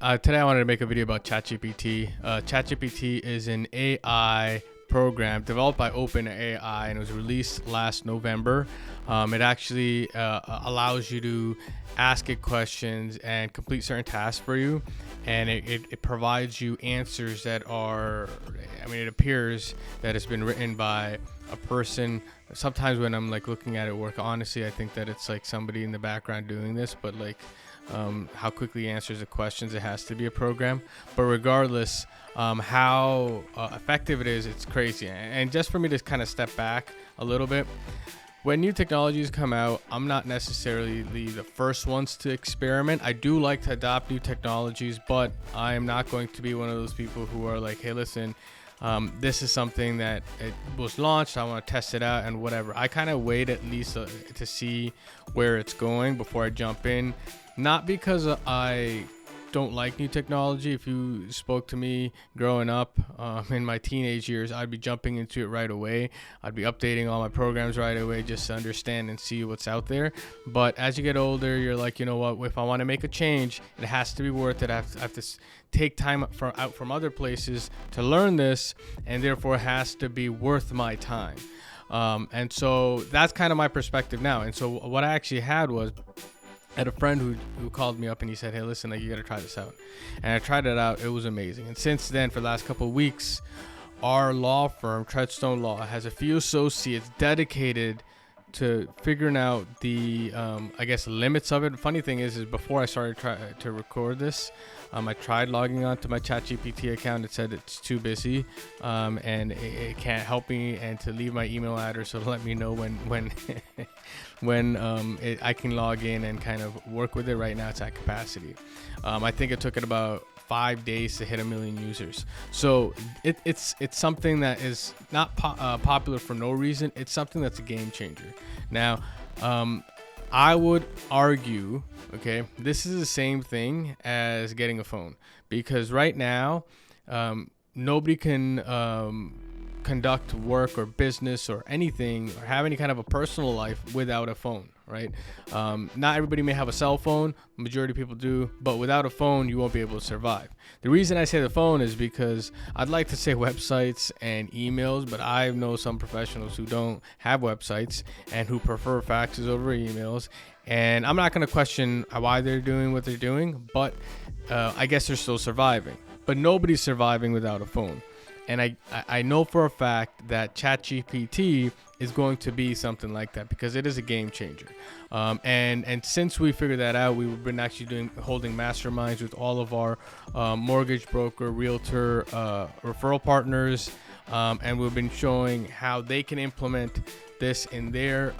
Today I wanted to make a video about ChatGPT. ChatGPT is an AI program developed by OpenAI, and it was released last November. It actually allows you to ask it questions and complete certain tasks for you, and it provides you answers that are, it appears that it's been written by a person. Sometimes when I'm looking at it work, honestly, I think that it's somebody in the background doing this, but how quickly it answers the questions, it has to be a program. But regardless, how effective it is, it's crazy. And just for me to kind of step back a little bit, when new technologies come out, I'm not necessarily the first ones to experiment. I do like to adopt new technologies, but I am not going to be one of those people who are like, hey, listen, this is something that it was launched, I want to test it out and whatever. I kind of wait at least to see where it's going before I jump in. Not because I don't like new technology. If you spoke to me growing up in my teenage years, I'd be jumping into it right away. I'd be updating all my programs right away just to understand and see what's out there. But as you get older, you're like, you know what, if I want to make a change, it has to be worth it. I have to take time out from other places to learn this, and therefore it has to be worth my time. And so that's kind of my perspective now. And so what I actually had was, I had a friend who called me up and he said, hey, listen, you got to try this out. And I tried it out. It was amazing. And since then, for the last couple of weeks, our law firm, Treadstone Law, has a few associates dedicated to figuring out the, limits of it. The funny thing is before I started to record this, I tried logging on to my ChatGPT account. It said it's too busy, and it can't help me, and to leave my email address to let me know when I can log in and kind of work with it. Right now, it's at capacity. I think it took it about 5 days to hit 1 million users. So it's something that is not popular for no reason. It's something that's a game changer. Now, I would argue, okay, this is the same thing as getting a phone, because right now, nobody can conduct work or business or anything or have any kind of a personal life without a phone, right? Not everybody may have a cell phone. Majority of people do, but without a phone, you won't be able to survive. The reason I say the phone is because I'd like to say websites and emails, but I know some professionals who don't have websites and who prefer faxes over emails. And I'm not going to question why they're doing what they're doing, but I guess they're still surviving. But nobody's surviving without a phone. And I know for a fact that ChatGPT is going to be something like that, because it is a game changer. And since we figured that out, we've been actually holding masterminds with all of our mortgage broker, realtor, referral partners, and we've been showing how they can implement this in their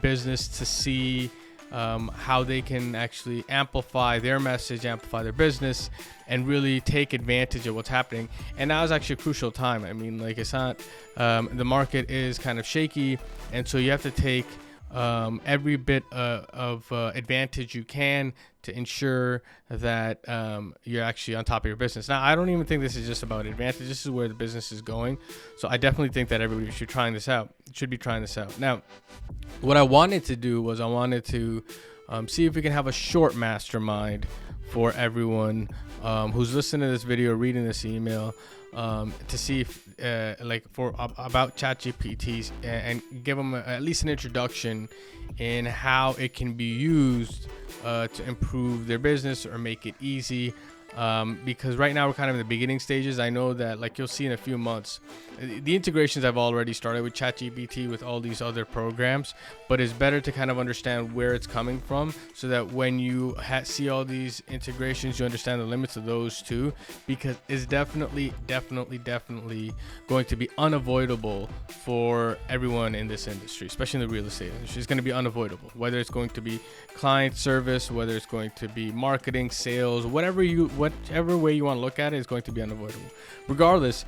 business to see how they can actually amplify their message, amplify their business, and really take advantage of what's happening. And now is actually a crucial time. It's not, the market is kind of shaky, and so you have to take every bit of advantage you can to ensure that you're actually on top of your business. Now, I don't even think this is just about advantage. This is where the business is going. So I definitely think that everybody should be trying this out. Now, what I wanted to do was I wanted to see if we can have a short mastermind for everyone who's listening to this video, reading this email, to see if about ChatGPT and give them at least an introduction in how it can be used to improve their business or make it easy. Because right now we're kind of in the beginning stages. I know that you'll see in a few months, the integrations I've already started with ChatGPT with all these other programs, but it's better to kind of understand where it's coming from, so that when you see all these integrations, you understand the limits of those too, because it's definitely going to be unavoidable for everyone in this industry, especially in the real estate industry. It's going to be unavoidable, whether it's going to be client service, whether it's going to be marketing, sales, whatever way you want to look at it, is going to be unavoidable. Regardless,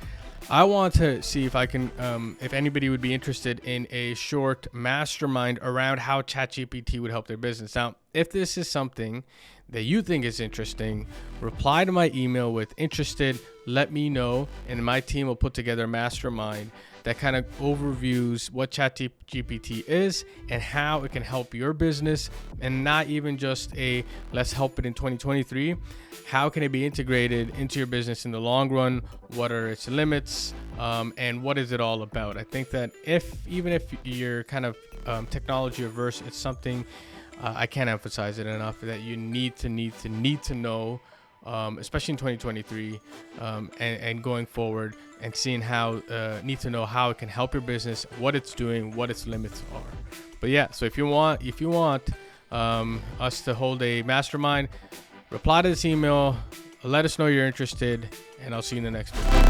I want to see if I can, if anybody would be interested in a short mastermind around how ChatGPT would help their business. Now, if this is something that you think is interesting, reply to my email with interested, let me know, and my team will put together a mastermind that kind of overviews what ChatGPT is and how it can help your business, and not even just a let's help it in 2023. How can it be integrated into your business in the long run? What are its limits? And what is it all about? I think that even if you're kind of technology averse, it's something I can't emphasize it enough that you need to know, especially in 2023 and going forward, and seeing how need to know how it can help your business, what it's doing, what its limits are. But yeah, so if you want us to hold a mastermind, reply to this email, let us know you're interested, and I'll see you in the next video.